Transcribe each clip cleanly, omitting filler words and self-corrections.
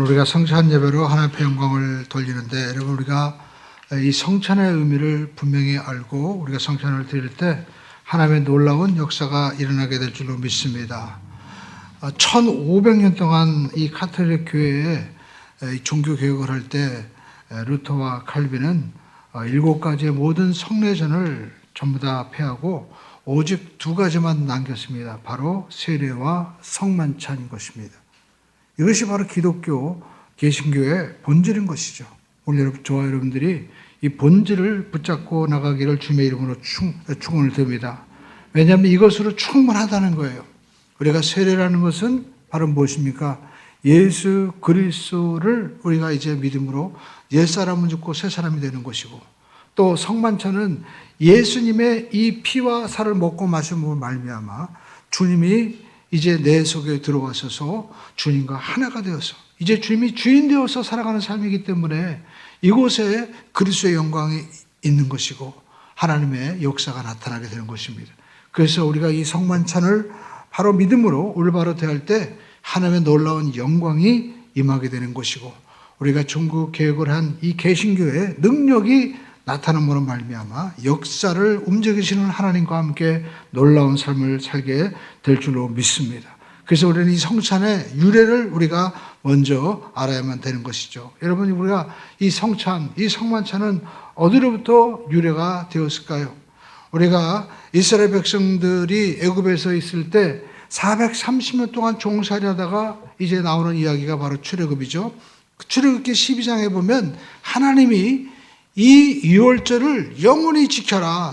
오늘 우리가 성찬 예배로 하나님 앞에 영광을 돌리는데, 여러분 우리가 이 성찬의 의미를 분명히 알고 우리가 성찬을 드릴 때 하나님의 놀라운 역사가 일어나게 될 줄로 믿습니다. 1500년 동안 이 카톨릭 교회에 종교 개혁을 할 때 루터와 칼빈은 7가지의 모든 성례전을 전부 다 폐하고 오직 2가지만 남겼습니다. 바로 세례와 성만찬인 것입니다. 이것이 바로 기독교 개신교의 본질인 것이죠. 오늘 저와 여러분들이 이 본질을 붙잡고 나가기를 주님의 이름으로 축원을 드립니다. 왜냐하면 이것으로 충분하다는 거예요. 우리가 세례라는 것은 바로 무엇입니까? 예수 그리스도를 우리가 이제 믿음으로 옛사람은 죽고 새사람이 되는 것이고, 또 성만찬은 예수님의 이 피와 살을 먹고 마심으로 말미암아 주님이 이제 내 속에 들어와셔서 주님과 하나가 되어서 이제 주님이 주인 되어서 살아가는 삶이기 때문에 이곳에 그리스도의 영광이 있는 것이고 하나님의 역사가 나타나게 되는 것입니다. 그래서 우리가 이 성만찬을 바로 믿음으로 올바로 대할 때 하나님의 놀라운 영광이 임하게 되는 것이고, 우리가 종교 개혁을 한 이 개신교의 능력이 나타남으로 말미암아 역사를 움직이시는 하나님과 함께 놀라운 삶을 살게 될 줄로 믿습니다. 그래서 우리는 이 성찬의 유래를 우리가 먼저 알아야만 되는 것이죠. 여러분, 우리가 이 성찬, 이 성만찬은 어디로부터 유래가 되었을까요? 우리가 이스라엘 백성들이 애굽에서 있을 때 430년 동안 종살이하다가 이제 나오는 이야기가 바로 출애굽이죠. 출애굽기 12장에 보면 하나님이 이 유월절을 영원히 지켜라,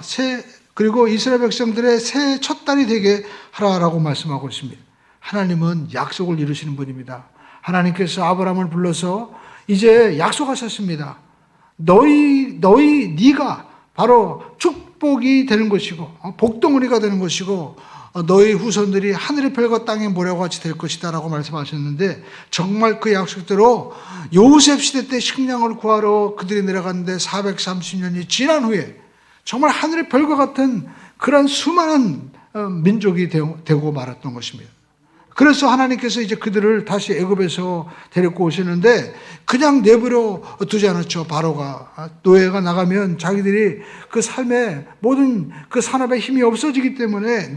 그리고 이스라엘 백성들의 새해 첫 달이 되게 하라라고 말씀하고 있습니다. 하나님은 약속을 이루시는 분입니다. 하나님께서 아브라함을 불러서 이제 약속하셨습니다. 네가 바로 축복이 되는 것이고 복덩어리가 되는 것이고 너희 후손들이 하늘의 별과 땅의 모래와 같이 될 것이다 라고 말씀하셨는데, 정말 그 약속대로 요셉 시대 때 식량을 구하러 그들이 내려갔는데 430년이 지난 후에 정말 하늘의 별과 같은 그런 수많은 민족이 되고 말았던 것입니다. 그래서 하나님께서 이제 그들을 다시 애굽에서 데리고 오시는데 그냥 내버려 두지 않았죠. 바로가 노예가 나가면 자기들이 그 삶에 모든 그 산업에 힘이 없어지기 때문에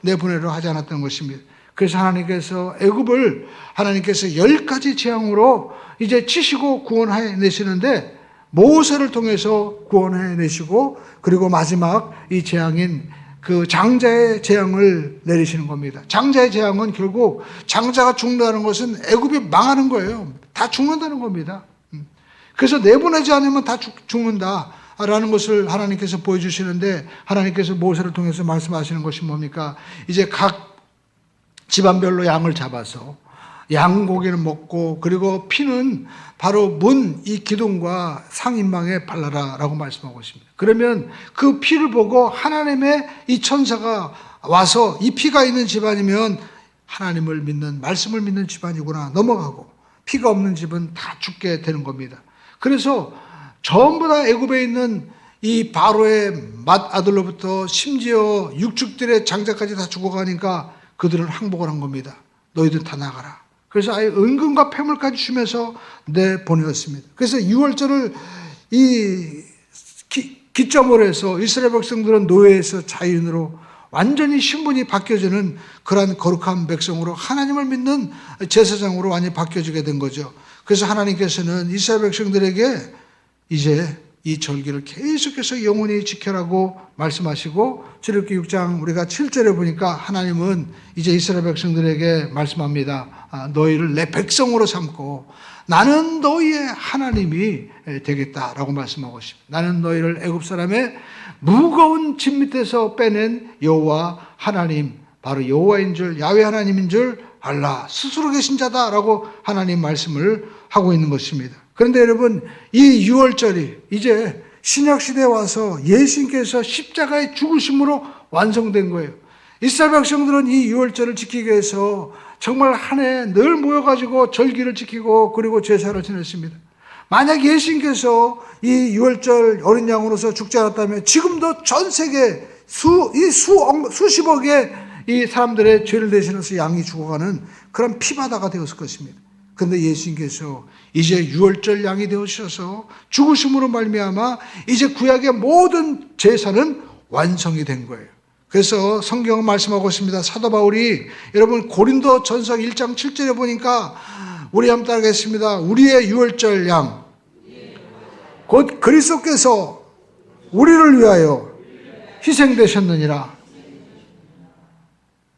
내보내려 하지 않았던 것입니다. 그래서 하나님께서 애굽을 하나님께서 10가지 재앙으로 이제 치시고 구원해 내시는데, 모세를 통해서 구원해 내시고, 그리고 마지막 이 재앙인 그 장자의 재앙을 내리시는 겁니다. 장자의 재앙은 결국 장자가 죽는다는 것은 애굽이 망하는 거예요. 다 죽는다는 겁니다. 그래서 내보내지 않으면 다 죽는다라는 것을 하나님께서 보여주시는데, 하나님께서 모세를 통해서 말씀하시는 것이 뭡니까? 이제 각 집안별로 양을 잡아서 양고기는 먹고, 그리고 피는 바로 이 기둥과 상인망에 발라라 라고 말씀하고 있습니다. 그러면 그 피를 보고 하나님의 이 천사가 와서 이 피가 있는 집안이면 하나님을 믿는, 말씀을 믿는 집안이구나 넘어가고, 피가 없는 집은 다 죽게 되는 겁니다. 그래서 전부 다 애굽에 있는 이 바로의 맏아들로부터 심지어 육축들의 장자까지 다 죽어가니까 그들은 항복을 한 겁니다. 너희들 다 나가라. 그래서 아예 은금과 폐물까지 주면서 내보내었습니다. 그래서 6월절을 이 기점으로 해서 이스라엘 백성들은 노예에서 자유인으로 완전히 신분이 바뀌어지는 그러한 거룩한 백성으로, 하나님을 믿는 제사장으로 완전히 바뀌어지게 된 거죠. 그래서 하나님께서는 이스라엘 백성들에게 이제 이 절기를 계속해서 영원히 지켜라고 말씀하시고, 출애굽기 6장 우리가 7절에 보니까 하나님은 이제 이스라엘 백성들에게 말씀합니다. 너희를 내 백성으로 삼고 나는 너희의 하나님이 되겠다라고 말씀하고 있습니다. 나는 너희를 애굽 사람의 무거운 짐 밑에서 빼낸 여호와 하나님, 바로 여호와인 줄, 야훼 하나님인 줄 알라, 스스로 계신 자다라고 하나님 말씀을 하고 있는 것입니다. 그런데 여러분, 이 6월절이 이제 신약시대에 와서 예수님께서 십자가의 죽으심으로 완성된 거예요. 이스라엘 백성들은 이 6월절을 지키기 위해서 정말 한 해 늘 모여가지고 절기를 지키고 그리고 제사를 지냈습니다. 만약 예수님께서 이 6월절 어린 양으로서 죽지 않았다면 지금도 전 세계 수십억의 이 사람들의 죄를 대신해서 양이 죽어가는 그런 피바다가 되었을 것입니다. 근데 예수님께서 이제 유월절 양이 되어주셔서 죽으심으로 말미암아 이제 구약의 모든 제사는 완성이 된 거예요. 그래서 성경은 말씀하고 있습니다. 사도 바울이 여러분 고린도 전서 1장 7절에 보니까 우리 한번 따르겠습니다. 우리의 유월절 양 곧 그리스도께서 우리를 위하여 희생되셨느니라.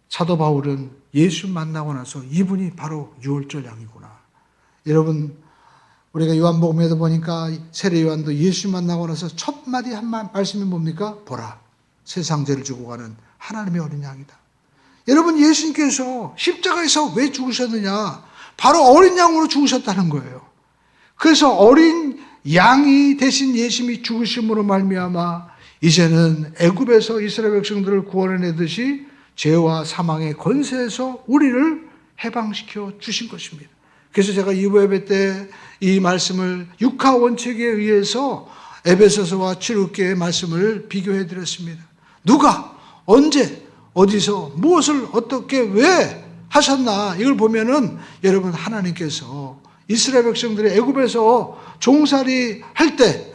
사도 바울은 예수 만나고 나서 이분이 바로 유월절 양이구나. 여러분 우리가 요한복음에도 보니까 세례 요한도 예수 만나고 나서 첫 마디 한 말씀이 뭡니까? 보라, 세상 죄를 지고 가는 하나님의 어린 양이다. 여러분 예수님께서 십자가에서 왜 죽으셨느냐? 바로 어린 양으로 죽으셨다는 거예요. 그래서 어린 양이 대신 예수님이 죽으심으로 말미암아 이제는 애굽에서 이스라엘 백성들을 구원해내듯이 죄와 사망의 권세에서 우리를 해방시켜 주신 것입니다. 그래서 제가 2부 예배 때 이 말씀을 육하 원칙에 의해서 에베소서와 출애굽기의 말씀을 비교해 드렸습니다. 누가 언제 어디서 무엇을 어떻게 왜 하셨나 이걸 보면은 여러분 하나님께서 이스라엘 백성들이 애굽에서 종살이 할 때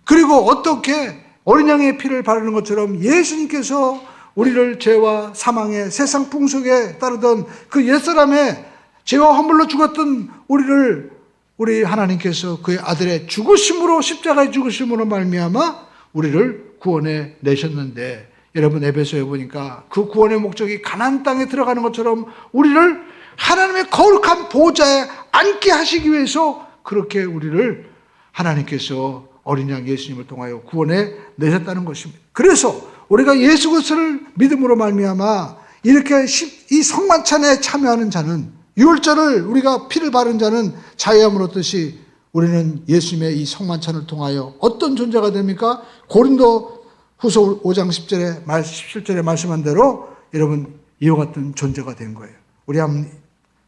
그리고 어떻게 어린 양의 피를 바르는 것처럼 예수님께서 우리를 죄와 사망의 세상 풍속에 따르던 그 옛사람의 죄와 허물로 죽었던 우리 하나님께서 그의 아들의 죽으심으로 십자가의 죽으심으로 말미암아 우리를 구원해 내셨는데 여러분 에베소에 보니까 그 구원의 목적이 가나안 땅에 들어가는 것처럼 우리를 하나님의 거룩한 보좌에 앉게 하시기 위해서 그렇게 우리를 하나님께서 어린 양 예수님을 통하여 구원해 내셨다는 것입니다. 그래서 우리가 예수 그리스도를 믿음으로 말미암아 이렇게 이 성만찬에 참여하는 자는 유월절을 우리가 피를 바른 자는 자유함을 얻듯이 우리는 예수님의 이 성만찬을 통하여 어떤 존재가 됩니까? 고린도 후서 5장 17절에 말씀한 대로 여러분 이와 같은 존재가 된 거예요. 우리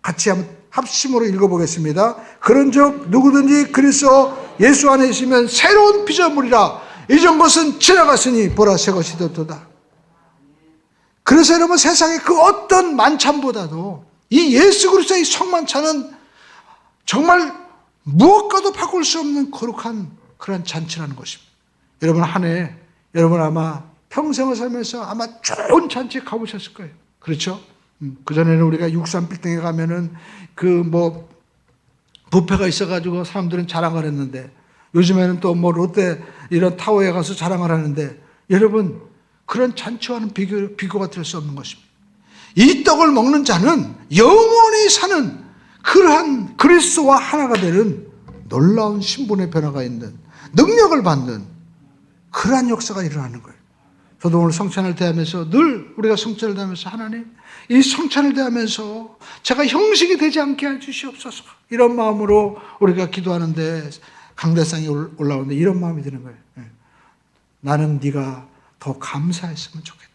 같이 한번 합심으로 읽어보겠습니다. 그런즉 누구든지 그리스도 예수 안에 있으면 새로운 피조물이라 이전 것은 지나갔으니 보라 새 것이 되었도다. 그래서 여러분 세상의 그 어떤 만찬보다도 이 예수 그리스도의 성만찬은 정말 무엇과도 바꿀 수 없는 거룩한 그런 잔치라는 것입니다. 여러분 한 해 여러분 아마 평생을 살면서 아마 좋은 잔치에 가보셨을 거예요. 그렇죠? 그전에는 우리가 63빌딩에 가면은 뷔페가 있어가지고 사람들은 자랑을 했는데 요즘에는 또 롯데 이런 타워에 가서 자랑을 하는데 여러분 그런 잔치와는 비교가 될 수 없는 것입니다. 이 떡을 먹는 자는 영원히 사는 그러한 그리스도와 하나가 되는 놀라운 신분의 변화가 있는 능력을 받는 그러한 역사가 일어나는 거예요. 저도 오늘 성찬을 대하면서 늘 우리가 성찬을 대하면서 하나님 이 성찬을 대하면서 제가 형식이 되지 않게 해주시옵소서 이런 마음으로 우리가 기도하는데 강대상이 올라오는데 이런 마음이 드는 거예요. 나는 네가 더 감사했으면 좋겠다.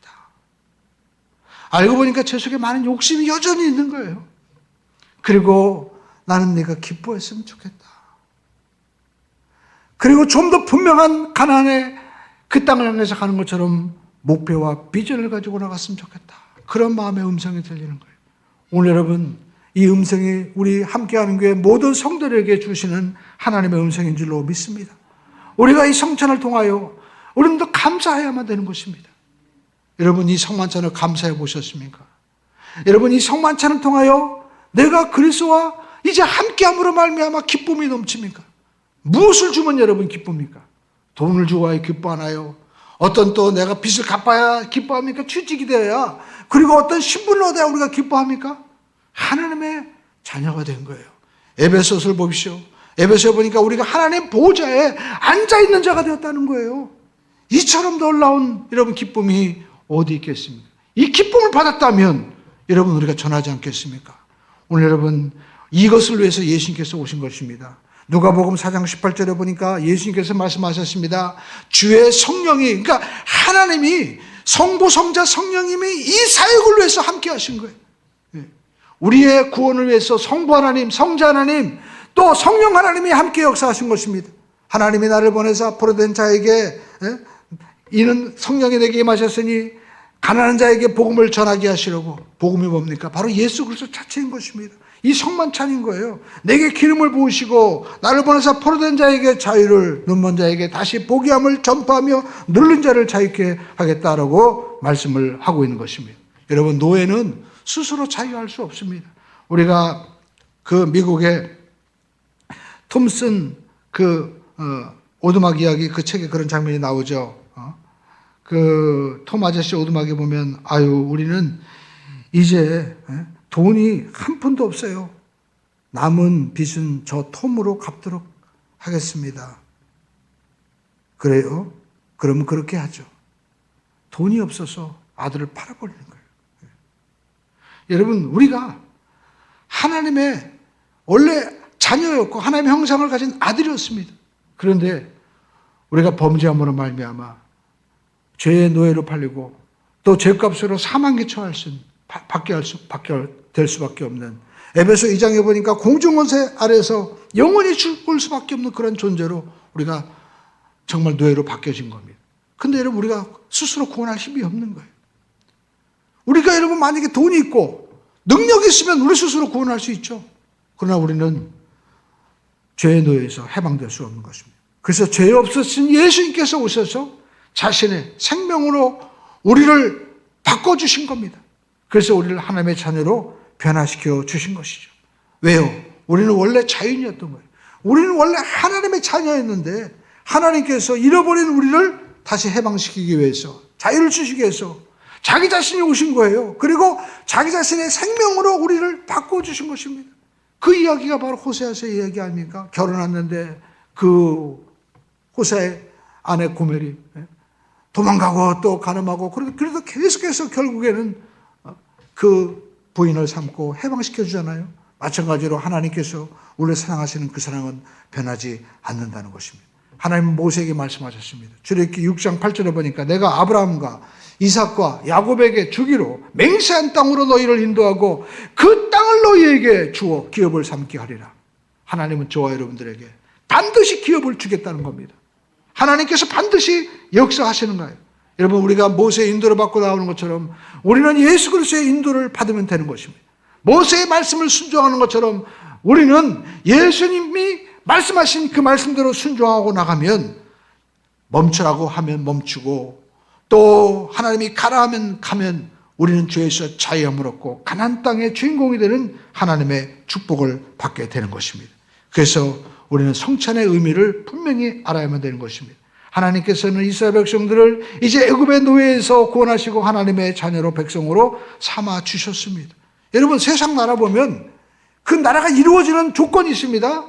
알고 보니까 제 속에 많은 욕심이 여전히 있는 거예요. 그리고 나는 네가 기뻐했으면 좋겠다. 그리고 좀 더 분명한 가나안의 그 땅을 향해서 가는 것처럼 목표와 비전을 가지고 나갔으면 좋겠다. 그런 마음의 음성이 들리는 거예요. 오늘 여러분 이 음성이 우리 함께하는 교회 모든 성도들에게 주시는 하나님의 음성인 줄로 믿습니다. 우리가 이 성찬을 통하여 우리는 더 감사해야만 되는 것입니다. 여러분 이 성만찬을 감사해 보셨습니까? 여러분 이 성만찬을 통하여 내가 그리스도와 이제 함께함으로 말미암아 기쁨이 넘칩니까? 무엇을 주면 여러분 기쁩니까? 돈을 주어야 기뻐하나요? 어떤 또 내가 빚을 갚아야 기뻐합니까? 취직이 되어야 그리고 어떤 신분을 얻어야 우리가 기뻐합니까? 하나님의 자녀가 된 거예요. 에베소서를 보십시오. 에베소에 보니까 우리가 하나님 보좌에 앉아있는 자가 되었다는 거예요. 이처럼 놀라운 여러분 기쁨이 어디 있겠습니까? 이 기쁨을 받았다면 여러분 우리가 전하지 않겠습니까? 오늘 여러분 이것을 위해서 예수님께서 오신 것입니다. 누가복음 4장 18절에 보니까 예수님께서 말씀하셨습니다. 주의 성령이 그러니까 하나님이 성부 성자 성령님이 이 사역을 위해서 함께 하신 거예요. 우리의 구원을 위해서 성부 하나님, 성자 하나님, 또 성령 하나님이 함께 역사하신 것입니다. 하나님이 나를 보내사 앞으로 된 자에게 이는 성령이 내게 임하셨으니 가난한 자에게 복음을 전하게 하시려고. 복음이 뭡니까? 바로 예수 그리스도 자체인 것입니다. 이 성만찬인 거예요. 내게 기름을 부으시고 나를 보내사 포로된 자에게 자유를, 눈먼 자에게 다시 보기함을 전파하며 눌린 자를 자유케 하겠다라고 말씀을 하고 있는 것입니다. 여러분, 노예는 스스로 자유할 수 없습니다. 우리가 그 미국의 톰슨 오두막 이야기 그 책에 그런 장면이 나오죠. 그 톰 아저씨 오두막에 보면 우리는 이제 돈이 한 푼도 없어요. 남은 빚은 저 톰으로 갚도록 하겠습니다. 그래요? 그러면 그렇게 하죠. 돈이 없어서 아들을 팔아버리는 거예요. 여러분, 우리가 하나님의 원래 자녀였고 하나님의 형상을 가진 아들이었습니다. 그런데 우리가 범죄함으로 말미암아 죄의 노예로 팔리고 또 죄값으로 사망에 처할 받게 될 수밖에 없는, 에베소 2장에 보니까 공중권세 아래에서 영원히 죽을 수밖에 없는 그런 존재로 우리가 정말 노예로 바뀌어진 겁니다. 근데 여러분, 우리가 스스로 구원할 힘이 없는 거예요. 우리가 여러분 만약에 돈이 있고 능력이 있으면 우리 스스로 구원할 수 있죠. 그러나 우리는 죄의 노예에서 해방될 수 없는 것입니다. 그래서 죄 없으신 예수님께서 오셔서 자신의 생명으로 우리를 바꿔주신 겁니다. 그래서 우리를 하나님의 자녀로 변화시켜 주신 것이죠. 왜요? 우리는 원래 자유인이었던 거예요. 우리는 원래 하나님의 자녀였는데 하나님께서 잃어버린 우리를 다시 해방시키기 위해서, 자유를 주시기 위해서 자기 자신이 오신 거예요. 그리고 자기 자신의 생명으로 우리를 바꿔주신 것입니다. 그 이야기가 바로 호세아서의 이야기 아닙니까? 결혼했는데 그 호세아의 아내 고멜이 도망가고 또 가늠하고, 그래도 계속해서 결국에는 그 부인을 삼고 해방시켜 주잖아요. 마찬가지로 하나님께서 우리를 사랑하시는 그 사랑은 변하지 않는다는 것입니다. 하나님은 모세에게 말씀하셨습니다. 출애굽기 6장 8절에 보니까 내가 아브라함과 이삭과 야곱에게 주기로 맹세한 땅으로 너희를 인도하고 그 땅을 너희에게 주어 기업을 삼게 하리라. 하나님은 저와 여러분들에게 반드시 기업을 주겠다는 겁니다. 하나님께서 반드시 역사하시는 거예요. 여러분, 우리가 모세의 인도를 받고 나오는 것처럼 우리는 예수 그리스도의 인도를 받으면 되는 것입니다. 모세의 말씀을 순종하는 것처럼 우리는 예수님이 말씀하신 그 말씀대로 순종하고 나가면, 멈추라고 하면 멈추고 또 하나님이 가라 하면 가면 우리는 죄에서 자유함을 얻고 가나안 땅의 주인공이 되는 하나님의 축복을 받게 되는 것입니다. 그래서 우리는 성찬의 의미를 분명히 알아야만 되는 것입니다. 하나님께서는 이스라엘 백성들을 이제 애굽의 노예에서 구원하시고 하나님의 자녀로 백성으로 삼아 주셨습니다. 여러분, 세상 나라 보면 그 나라가 이루어지는 조건이 있습니다.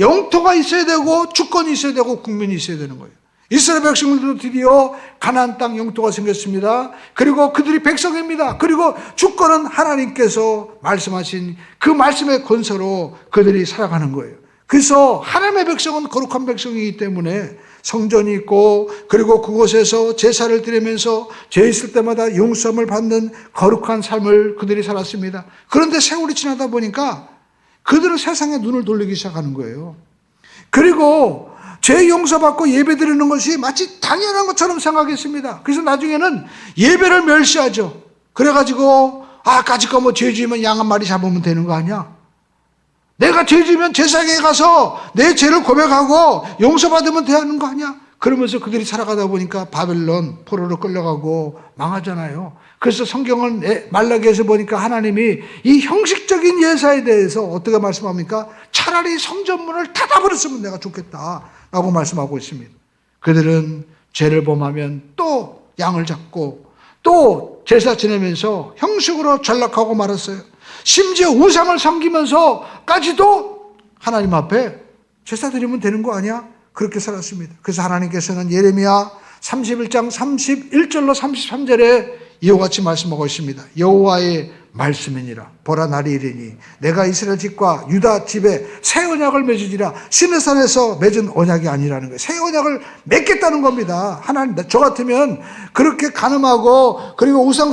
영토가 있어야 되고 주권이 있어야 되고 국민이 있어야 되는 거예요. 이스라엘 백성들도 드디어 가나안 땅 영토가 생겼습니다. 그리고 그들이 백성입니다. 그리고 주권은 하나님께서 말씀하신 그 말씀의 권세로 그들이 살아가는 거예요. 그래서 하나님의 백성은 거룩한 백성이기 때문에 성전이 있고, 그리고 그곳에서 제사를 드리면서 죄 있을 때마다 용서함을 받는 거룩한 삶을 그들이 살았습니다. 그런데 세월이 지나다 보니까 그들은 세상에 눈을 돌리기 시작하는 거예요. 그리고 죄 용서받고 예배 드리는 것이 마치 당연한 것처럼 생각했습니다. 그래서 나중에는 예배를 멸시하죠. 그래가지고 까짓거 뭐 죄 지으면 양 한 마리 잡으면 되는 거 아니야? 내가 죄 지으면 제사장에 가서 내 죄를 고백하고 용서받으면 되는 거 아니야? 그러면서 그들이 살아가다 보니까 바벨론 포로로 끌려가고 망하잖아요. 그래서 성경은 말라기에서 보니까 하나님이 이 형식적인 예사에 대해서 어떻게 말씀합니까? 차라리 성전문을 닫아버렸으면 내가 좋겠다라고 말씀하고 있습니다. 그들은 죄를 범하면 또 양을 잡고 또 제사 지내면서 형식으로 전락하고 말았어요. 심지어 우상을 섬기면서까지도 하나님 앞에 제사 드리면 되는 거 아니야? 그렇게 살았습니다. 그래서 하나님께서는 예레미야 31장 31절로 33절에 이와 같이 말씀하고 있습니다. 여호와의 말씀이니라. 보라, 날이 이르니 내가 이스라엘 집과 유다 집에 새 언약을 맺으리라. 시내산에서 맺은 언약이 아니라는 거예요. 새 언약을 맺겠다는 겁니다. 하나님, 저 같으면 그렇게 간음하고 그리고 우상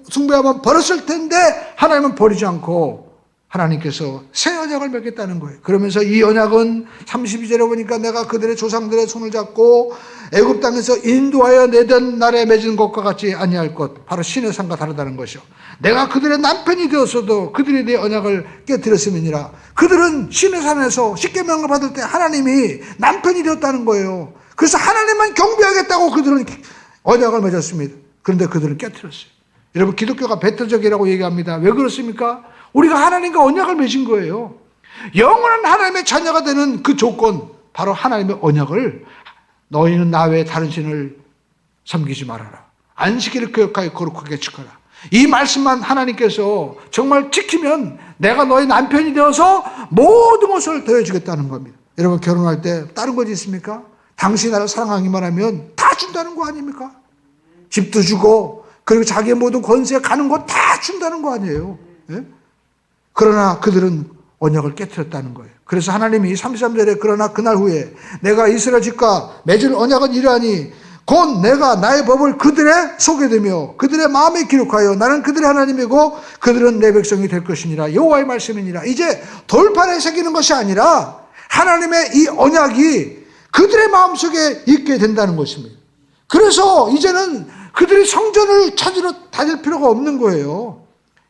숭배하면 버렸을 텐데 하나님은 버리지 않고 하나님께서 새 언약을 맺겠다는 거예요. 그러면서 이 언약은 32절에 보니까 내가 그들의 조상들의 손을 잡고 애굽 땅에서 인도하여 내던 날에 맺은 것과 같이 아니할 것, 바로 신의 산과 다르다는 것이요. 내가 그들의 남편이 되었어도 그들이 내 언약을 깨뜨렸음이니라. 그들은 신의 산에서 십계명을 받을 때 하나님이 남편이 되었다는 거예요. 그래서 하나님만 경배하겠다고 그들은 언약을 맺었습니다. 그런데 그들은 깨뜨렸어요. 여러분, 기독교가 배타적이라고 얘기합니다. 왜 그렇습니까? 우리가 하나님과 언약을 맺은 거예요. 영원한 하나님의 자녀가 되는 그 조건, 바로 하나님의 언약을, 너희는 나 외에 다른 신을 섬기지 말아라, 안식일을 거룩하게 거룩하게 지켜라, 이 말씀만 하나님께서 정말 지키면 내가 너희 남편이 되어서 모든 것을 더해주겠다는 겁니다. 여러분, 결혼할 때 다른 것이 있습니까? 당신이 나를 사랑하기만 하면 다 준다는 거 아닙니까? 집도 주고, 그리고 자기의 모든 권세 가는 거 다 준다는 거 아니에요. 예? 그러나 그들은 언약을 깨뜨렸다는 거예요. 그래서 하나님이 33절에 그러나 그날 후에 내가 이스라엘 집과 맺을 언약은 이러하니 곧 내가 나의 법을 그들의 속에 두며 그들의 마음에 기록하여 나는 그들의 하나님이고 그들은 내 백성이 될 것이니라. 여호와의 말씀이니라. 이제 돌판에 새기는 것이 아니라 하나님의 이 언약이 그들의 마음속에 있게 된다는 것입니다. 그래서 이제는 그들이 성전을 찾으러 다닐 필요가 없는 거예요.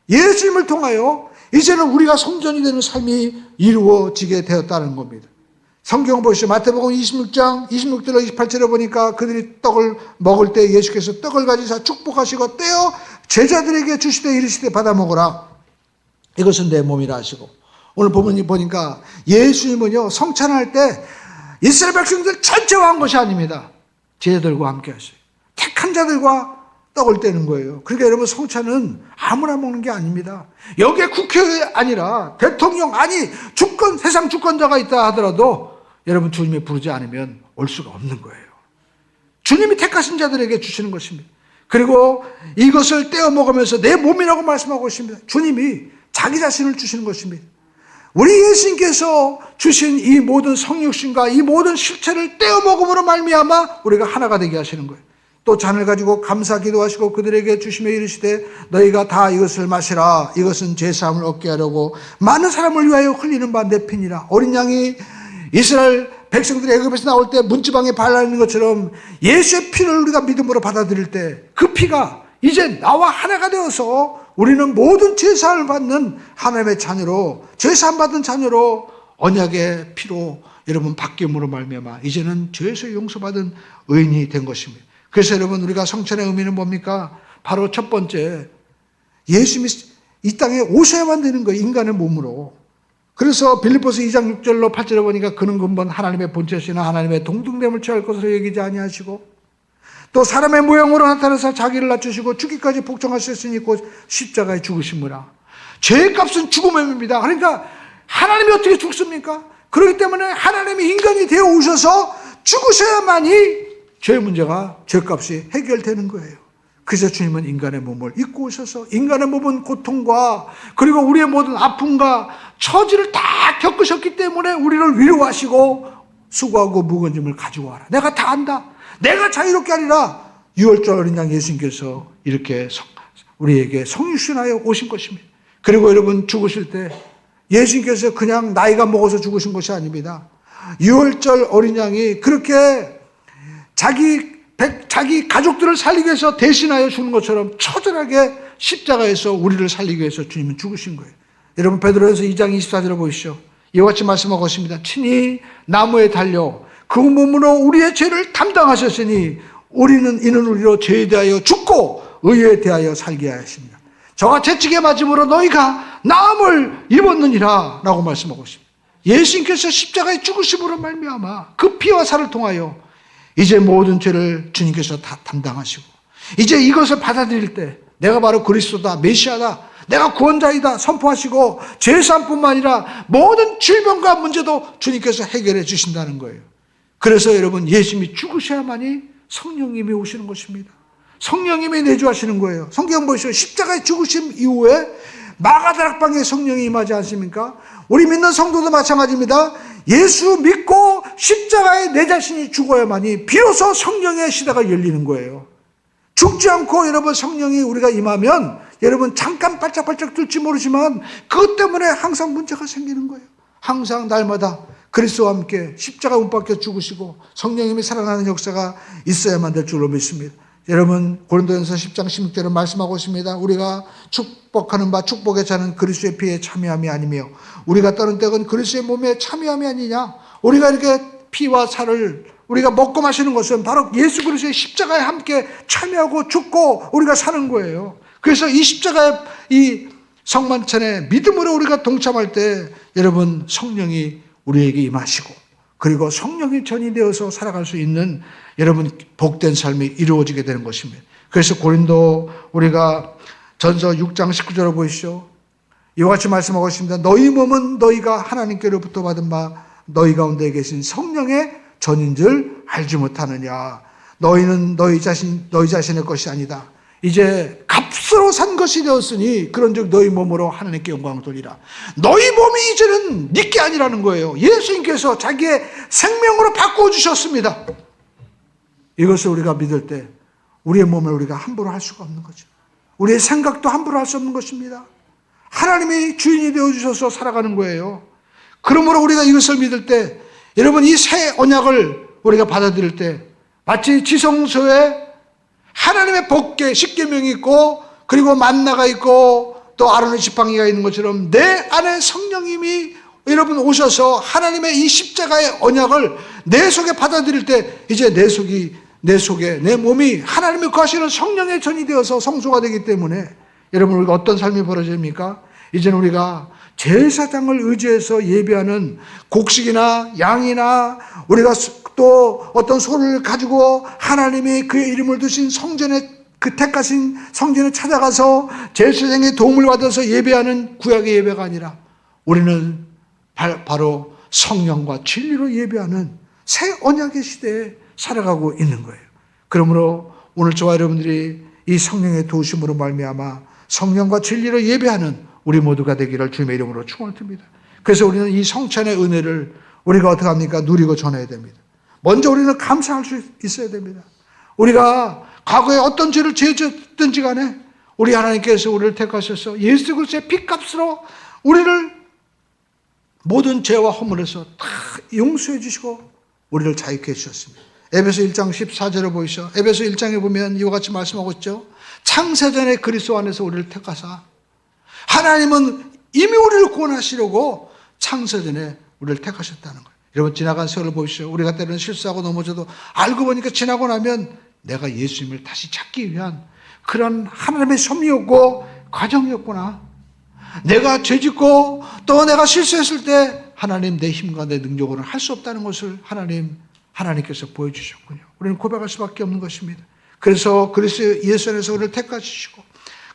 예수님을 통하여 이제는 우리가 성전이 되는 삶이 이루어지게 되었다는 겁니다. 성경 보시죠. 마태복음 26장 26절로 28절에 보니까 그들이 떡을 먹을 때 예수께서 떡을 가지사 축복하시고 떼어 제자들에게 주시되 이르시되 받아 먹으라, 이것은 내 몸이라 하시고, 오늘 보니까 예수님은요, 성찬할 때 이스라엘 백성들 전체와 한 것이 아닙니다. 제자들과 함께 하셔요. 택한 자들과 떡을 떼는 거예요. 그러니까 여러분, 성찬은 아무나 먹는 게 아닙니다. 여기에 국회의원이 아니라 대통령, 아니 주권, 세상 주권자가 있다 하더라도 여러분, 주님이 부르지 않으면 올 수가 없는 거예요. 주님이 택하신 자들에게 주시는 것입니다. 그리고 이것을 떼어 먹으면서 내 몸이라고 말씀하고 있습니다. 주님이 자기 자신을 주시는 것입니다. 우리 예수님께서 주신 이 모든 성육신과 이 모든 실체를 떼어 먹음으로 말미암아 우리가 하나가 되게 하시는 거예요. 또 잔을 가지고 감사 기도하시고 그들에게 주시며 이르시되 너희가 다 이것을 마시라, 이것은 죄사함을 얻게 하려고 많은 사람을 위하여 흘리는 바 내 피니라. 어린 양이 이스라엘 백성들이 애굽에서 나올 때 문지방에 발라있는 것처럼 예수의 피를 우리가 믿음으로 받아들일 때 그 피가 이제 나와 하나가 되어서 우리는 모든 죄사함을 받는 하나님의 자녀로, 죄사함 받은 자녀로 언약의 피로 여러분 바뀜으로 말미암아 이제는 죄에서 용서받은 의인이 된 것입니다. 그래서 여러분, 우리가 성찬의 의미는 뭡니까? 바로 첫 번째, 예수님이 이 땅에 오셔야만 되는 거예요. 인간의 몸으로. 그래서 빌립보서 2장 6절로 8절에 보니까 그는 근본 하나님의 본체시나 하나님의 동등됨을 취할 것으로 여기지 아니하시고 또 사람의 모양으로 나타나서 자기를 낮추시고 죽기까지 복종하셨으니 곧 십자가에 죽으심이라. 죄의 값은 죽음입니다. 그러니까 하나님이 어떻게 죽습니까? 그렇기 때문에 하나님이 인간이 되어 오셔서 죽으셔야만이 죄의 문제가, 죄값이 해결되는 거예요. 그래서 주님은 인간의 몸을 입고 오셔서 인간의 몸은 고통과 그리고 우리의 모든 아픔과 처지를 다 겪으셨기 때문에 우리를 위로하시고 수고하고 무거운 짐을 가지고 와라. 내가 다 안다. 내가 자유롭게 하리라. 유월절 어린 양 예수님께서 이렇게 우리에게 성육신하여 오신 것입니다. 그리고 여러분, 죽으실 때 예수님께서 그냥 나이가 먹어서 죽으신 것이 아닙니다. 유월절 어린 양이 그렇게 자기 가족들을 살리기 위해서 대신하여 주는 것처럼 처절하게 십자가에서 우리를 살리기 위해서 주님은 죽으신 거예요. 여러분, 베드로전서 2장 24절을 보시죠. 이와 같이 말씀하고 있습니다. 친히 나무에 달려 그 몸으로 우리의 죄를 담당하셨으니 이는 우리로 죄에 대하여 죽고 의에 대하여 살게 하십니다. 저가 채찍에 맞음으로 너희가 나음을 입었느니라 라고 말씀하고 있습니다. 예수님께서 십자가에 죽으심으로 말미암아 그 피와 살을 통하여 이제 모든 죄를 주님께서 다 담당하시고 이제 이것을 받아들일 때 내가 바로 그리스도다, 메시아다, 내가 구원자이다 선포하시고 죄사함뿐만 아니라 모든 질병과 문제도 주님께서 해결해 주신다는 거예요. 그래서 여러분, 예수님이 죽으셔야만이 성령님이 오시는 것입니다. 성령님이 내주하시는 거예요. 성경 보시죠. 십자가에 죽으심 이후에 마가다락방에 성령이 임하지 않습니까? 우리 믿는 성도도 마찬가지입니다. 예수 믿고 십자가에 내 자신이 죽어야만이 비로소 성령의 시대가 열리는 거예요. 죽지 않고 여러분 성령이 우리가 임하면 여러분 잠깐 발짝발짝 뜰지 모르지만 그것 때문에 항상 문제가 생기는 거예요. 항상 날마다 그리스도와 함께 십자가 못 박혀 죽으시고 성령님이 살아나는 역사가 있어야만 될 줄로 믿습니다. 여러분 고린도전서 10장 16절은 말씀하고 있습니다. 우리가 축복하는 바 축복의 자는 그리스도의 피에 참여함이 아니며 우리가 떠는 떡은 그리스도의 몸에 참여함이 아니냐. 우리가 이렇게 피와 살을 우리가 먹고 마시는 것은 바로 예수 그리스도의 십자가에 함께 참여하고 죽고 우리가 사는 거예요. 그래서 이 십자가의 이 성만찬에 믿음으로 우리가 동참할 때 여러분 성령이 우리에게 임하시고 그리고 성령이 전이 되어서 살아갈 수 있는 여러분 복된 삶이 이루어지게 되는 것입니다. 그래서 고린도 우리가 전서 6장 19절을 보시죠. 이와 같이 말씀하고 있습니다. 너희 몸은 너희가 하나님께로부터 받은 바 너희 가운데 계신 성령의 전인 줄 알지 못하느냐. 너희는 너희 자신의 것이 아니다. 이제 값으로 산 것이 되었으니 그런즉 너희 몸으로 하나님께 영광을 돌리라. 너희 몸이 이제는 네 게 아니라는 거예요. 예수님께서 자기의 생명으로 바꾸어 주셨습니다. 이것을 우리가 믿을 때 우리의 몸을 우리가 함부로 할 수가 없는 거죠. 우리의 생각도 함부로 할 수 없는 것입니다. 하나님이 주인이 되어주셔서 살아가는 거예요. 그러므로 우리가 이것을 믿을 때 여러분 이 새 언약을 우리가 받아들일 때 마치 지성소에 하나님의 법궤 십계명이 있고 그리고 만나가 있고 또 아론의 지팡이가 있는 것처럼 내 안에 성령님이 여러분 오셔서 하나님의 이 십자가의 언약을 내 속에 받아들일 때 이제 내 속에 내 몸이 하나님이 거하시는 성령의 전이 되어서 성소가 되기 때문에 여러분 우리가 어떤 삶이 벌어집니까? 이제는 우리가 제사장을 의지해서 예배하는 곡식이나 양이나 우리가 또 어떤 소를 가지고 하나님이 그의 이름을 두신 성전에 그 택하신 성전에 찾아가서 제사장의 도움을 받아서 예배하는 구약의 예배가 아니라 우리는 바로 성령과 진리로 예배하는 새 언약의 시대에 살아가고 있는 거예요. 그러므로 오늘 저와 여러분들이 이 성령의 도우심으로 말미암아 성령과 진리로 예배하는 우리 모두가 되기를 주님의 이름으로 축원드립니다. 그래서 우리는 이 성찬의 은혜를 우리가 어떻게 합니까? 누리고 전해야 됩니다. 먼저 우리는 감사할 수 있어야 됩니다. 우리가 과거에 어떤 죄를 지었든지 간에 우리 하나님께서 우리를 택하셔서 예수 그리스도의 피값으로 우리를 모든 죄와 허물에서 다 용서해 주시고 우리를 자유케 해주셨습니다. 에베소 1장 14절을 보이시죠. 에베소 1장에 보면 이와 같이 말씀하고 있죠. 창세전에 그리스도 안에서 우리를 택하사 하나님은 이미 우리를 구원하시려고 창세전에 우리를 택하셨다는 거예요. 여러분 지나간 세월을 보십시오. 우리가 때로는 실수하고 넘어져도 알고 보니까 지나고 나면 내가 예수님을 다시 찾기 위한 그런 하나님의 섭리였고 과정이었구나. 내가 죄짓고 또 내가 실수했을 때 하나님 내 힘과 내 능력으로는 할 수 없다는 것을 하나님께서 보여주셨군요. 우리는 고백할 수밖에 없는 것입니다. 그래서 그리스도 예수 안에서 우리를 택하시고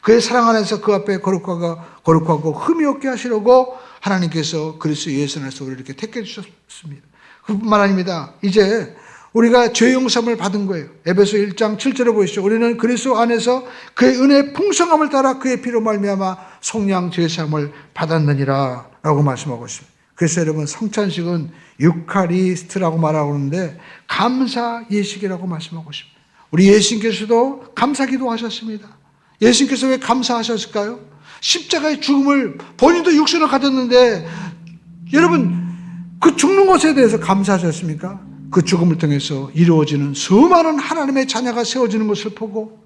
그의 사랑 안에서 그 앞에 거룩하고 흠이 없게 하시려고 하나님께서 그리스도 예수 안에서 우리를 이렇게 택해 주셨습니다. 그뿐만 아닙니다. 이제 우리가 죄 용서함을 받은 거예요. 에베소 1장 7절에 보시죠. 우리는 그리스도 안에서 그의 은혜의 풍성함을 따라 그의 피로 말미암아 속량 죄 사함을 받았느니라 라고 말씀하고 있습니다. 그래서 여러분 성찬식은 유카리스트라고 말하고 있는데 감사 예식이라고 말씀하고 있습니다. 우리 예수님께서도 감사기도 하셨습니다. 예수님께서 왜 감사하셨을까요? 십자가의 죽음을 본인도 육신을 가졌는데 여러분 그 죽는 것에 대해서 감사하셨습니까? 그 죽음을 통해서 이루어지는 수많은 하나님의 자녀가 세워지는 것을 보고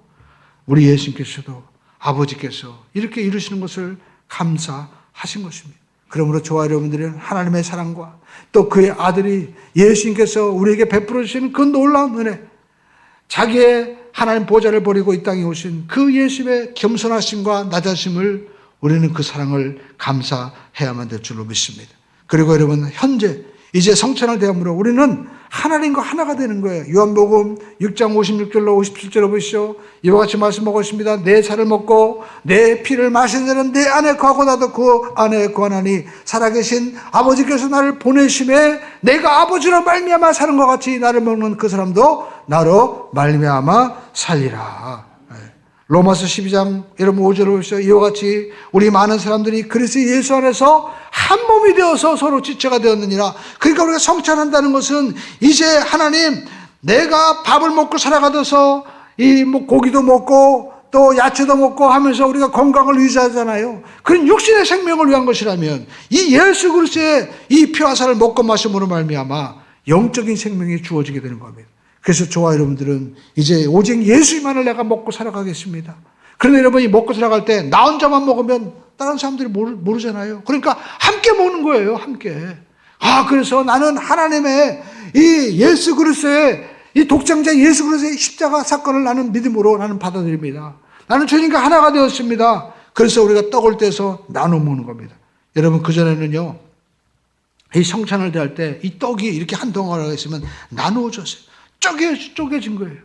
우리 예수님께서도 아버지께서 이렇게 이루시는 것을 감사하신 것입니다. 그러므로 저와 여러분들은 하나님의 사랑과 또 그의 아들이 예수님께서 우리에게 베풀어 주시는 그 놀라운 은혜, 자기의 하나님 보좌를 버리고 이 땅에 오신 그 예수님의 겸손하심과 낮아심을 우리는 그 사랑을 감사해야만 될 줄로 믿습니다. 그리고 여러분 현재 이제 성찬을 대함으로 우리는 하나님과 하나가 되는 거예요. 요한복음 6장 56절로 57절로 보시죠. 이와 같이 말씀하고 있습니다. 내 살을 먹고 내 피를 마시는 자는 내 안에 거하고 나도 그 안에 거하나니 살아계신 아버지께서 나를 보내심에 내가 아버지로 말미암아 사는 것 같이 나를 먹는 그 사람도 나로 말미암아 살리라. 로마서 12장 여러분 5절을 보시죠. 이와 같이 우리 많은 사람들이 그리스도 예수 안에서 한 몸이 되어서 서로 지체가 되었느니라. 그러니까 우리가 성찬한다는 것은 이제 하나님 내가 밥을 먹고 살아가서 이 고기도 먹고 또 또 야채도 먹고 하면서 우리가 건강을 유지하잖아요. 그런 육신의 생명을 위한 것이라면 이 예수 그리스도의 이 피와 살을 먹고 마심으로 말미암아 영적인 생명이 주어지게 되는 겁니다. 그래서 저와 여러분들은 이제 오직 예수만을 내가 먹고 살아가겠습니다. 그런데 여러분이 먹고 살아갈 때 나 혼자만 먹으면 다른 사람들이 모르잖아요. 그러니까 함께 먹는 거예요. 함께. 그래서 나는 하나님의 이 예수 그리스도의 이 독장자 예수 그리스도의 십자가 사건을 나는 믿음으로 나는 받아들입니다. 나는 주님과 하나가 되었습니다. 그래서 우리가 떡을 떼서 나눠 먹는 겁니다. 여러분 그전에는요. 이 성찬을 대할 때 이 떡이 이렇게 한 덩어리가 있으면 나누어졌어요. 쪼개진 거예요.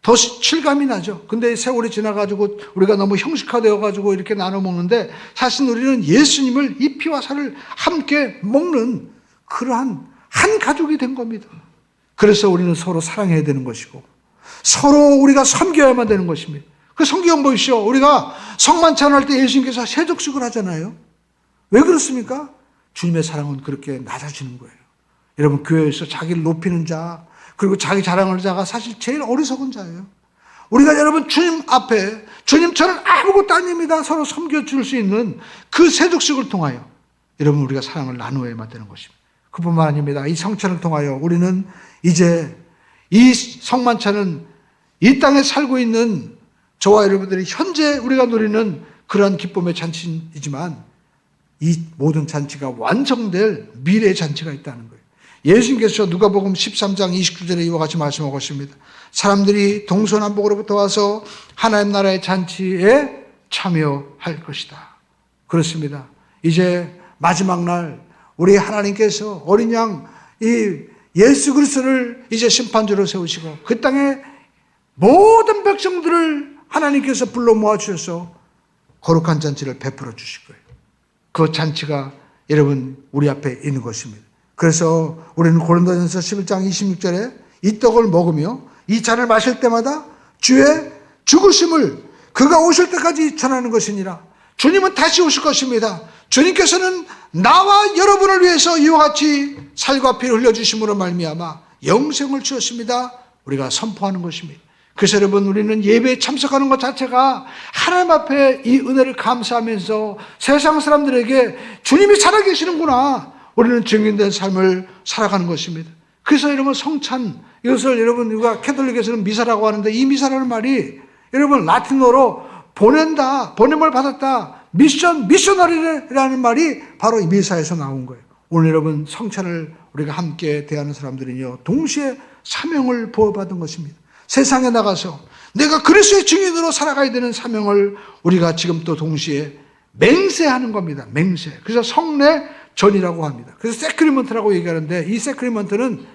더 실감이 나죠. 근데 세월이 지나가지고 우리가 너무 형식화되어가지고 이렇게 나눠 먹는데 사실 우리는 예수님을 이 피와 살을 함께 먹는 그러한 한 가족이 된 겁니다. 그래서 우리는 서로 사랑해야 되는 것이고 서로 우리가 섬겨야만 되는 것입니다. 그 성경 보십시오. 우리가 성만찬 할 때 예수님께서 세족식을 하잖아요. 왜 그렇습니까? 주님의 사랑은 그렇게 낮아지는 거예요. 여러분 교회에서 자기를 높이는 자 그리고 자기 자랑하는 자가 사실 제일 어리석은 자예요. 우리가 여러분 주님 앞에 주님 저는 아무것도 아닙니다. 서로 섬겨줄 수 있는 그 세족식을 통하여 여러분 우리가 사랑을 나누어야만 되는 것입니다. 그뿐만 아닙니다. 이 성찬을 통하여 우리는 이제 이 성만찬은 이 땅에 살고 있는 저와 여러분들이 현재 우리가 누리는 그러한 기쁨의 잔치이지만 이 모든 잔치가 완성될 미래의 잔치가 있다는 거예요. 예수님께서 누가복음 13장 29절에 이와 같이 말씀하고 있습니다. 사람들이 동서남북으로부터 와서 하나님 나라의 잔치에 참여할 것이다. 그렇습니다. 이제 마지막 날 우리 하나님께서 어린 양 이 예수 그리스도를 이제 심판주로 세우시고 그 땅에 모든 백성들을 하나님께서 불러 모아주셔서 거룩한 잔치를 베풀어 주실 거예요. 그 잔치가 여러분 우리 앞에 있는 것입니다. 그래서 우리는 고린도전서 11장 26절에 이 떡을 먹으며 이 잔을 마실 때마다 주의 죽으심을 그가 오실 때까지 전하는 것이니라. 주님은 다시 오실 것입니다. 주님께서는 나와 여러분을 위해서 이와 같이 살과 피를 흘려주심으로 말미암아 영생을 주셨습니다. 우리가 선포하는 것입니다. 그래서 여러분 우리는 예배에 참석하는 것 자체가 하나님 앞에 이 은혜를 감사하면서 세상 사람들에게 주님이 살아계시는구나 우리는 증인된 삶을 살아가는 것입니다. 그래서 여러분 성찬 이것을 여러분 우리가 캐톨릭에서는 미사라고 하는데 이 미사라는 말이 여러분 라틴어로 보낸다 보냄을 받았다 미셔너리라는 말이 바로 이 미사에서 나온 거예요. 오늘 여러분 성찬을 우리가 함께 대하는 사람들은요 동시에 사명을 부어받은 것입니다. 세상에 나가서 내가 그리스도의 증인으로 살아가야 되는 사명을 우리가 지금 또 동시에 맹세하는 겁니다. 맹세. 그래서 성례 전이라고 합니다. 그래서 세크리먼트라고 얘기하는데 이 세크리먼트는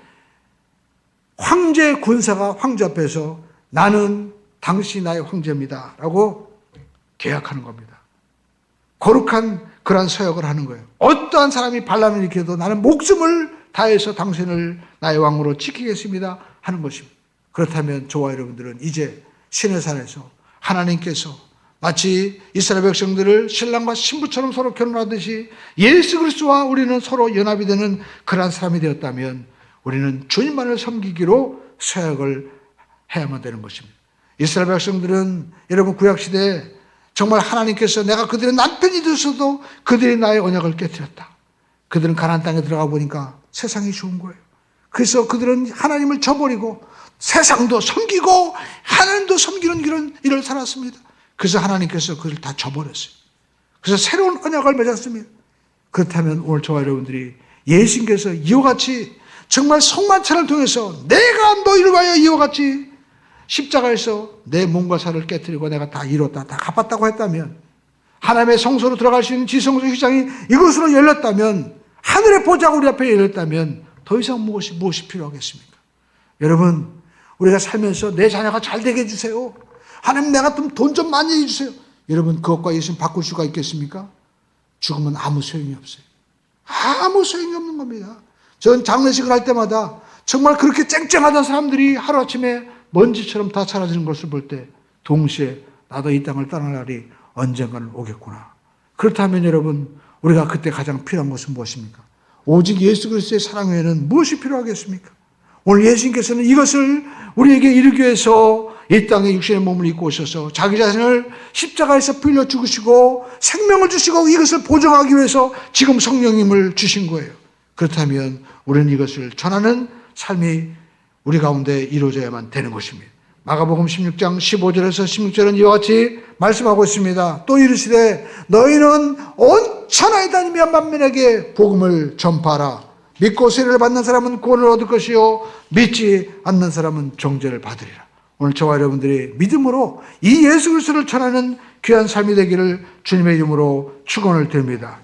황제 군사가 황제 앞에서 나는 당신이 나의 황제입니다 라고 계약하는 겁니다. 거룩한 그러한 서약을 하는 거예요. 어떠한 사람이 반란을 일으켜도 나는 목숨을 다해서 당신을 나의 왕으로 지키겠습니다 하는 것입니다. 그렇다면 저와 여러분들은 이제 시내산에서 하나님께서 마치 이스라엘 백성들을 신랑과 신부처럼 서로 결혼하듯이 예수 그리스도와 우리는 서로 연합이 되는 그러한 사람이 되었다면 우리는 주님만을 섬기기로 서약을 해야만 되는 것입니다. 이스라엘 백성들은 여러분 구약시대에 정말 하나님께서 내가 그들의 남편이 되어서도 그들이 나의 언약을 깨뜨렸다. 그들은 가나안 땅에 들어가 보니까 세상이 좋은 거예요. 그래서 그들은 하나님을 저버리고 세상도 섬기고 하나님도 섬기는 그런 일을 살았습니다. 그래서 하나님께서 그들을 다 저버렸어요. 그래서 새로운 언약을 맺었습니다. 그렇다면 오늘 저와 여러분들이 예수님께서 이와 같이 정말 성만찬을 통해서 내가 너희를 위하여 이와 같이 십자가에서 내 몸과 살을 깨뜨리고 내가 다 이뤘다, 다 갚았다고 했다면 하나님의 성소로 들어갈 수 있는 지성소 휘장이 이것으로 열렸다면 하늘의 보좌가 우리 앞에 열렸다면 더 이상 무엇이 필요하겠습니까? 여러분 우리가 살면서 내 자녀가 잘 되게 해주세요. 하나님 내가 좀 돈 좀 많이 해주세요. 여러분 그것과 예수님 바꿀 수가 있겠습니까? 죽으면 아무 소용이 없어요. 아무 소용이 없는 겁니다. 전 장례식을 할 때마다 정말 그렇게 쨍쨍하던 사람들이 하루아침에 먼지처럼 다 사라지는 것을 볼 때 동시에 나도 이 땅을 떠날 날이 언젠가는 오겠구나. 그렇다면 여러분 우리가 그때 가장 필요한 것은 무엇입니까? 오직 예수 그리스도의 사랑 외에는 무엇이 필요하겠습니까? 오늘 예수님께서는 이것을 우리에게 이루기 위해서 이 땅에 육신의 몸을 입고 오셔서 자기 자신을 십자가에서 빌려 죽으시고 생명을 주시고 이것을 보정하기 위해서 지금 성령님을 주신 거예요. 그렇다면 우리는 이것을 전하는 삶이 우리 가운데 이루어져야만 되는 것입니다. 마가복음 16장 15절에서 16절은 이와 같이 말씀하고 있습니다. 또 이르시되 너희는 온 천하에 다니며 만민에게 복음을 전파하라. 믿고 세례를 받는 사람은 구원을 얻을 것이요 믿지 않는 사람은 정죄를 받으리라. 오늘 저와 여러분들이 믿음으로 이 예수 그리스도를 전하는 귀한 삶이 되기를 주님의 이름으로 축원을 드립니다.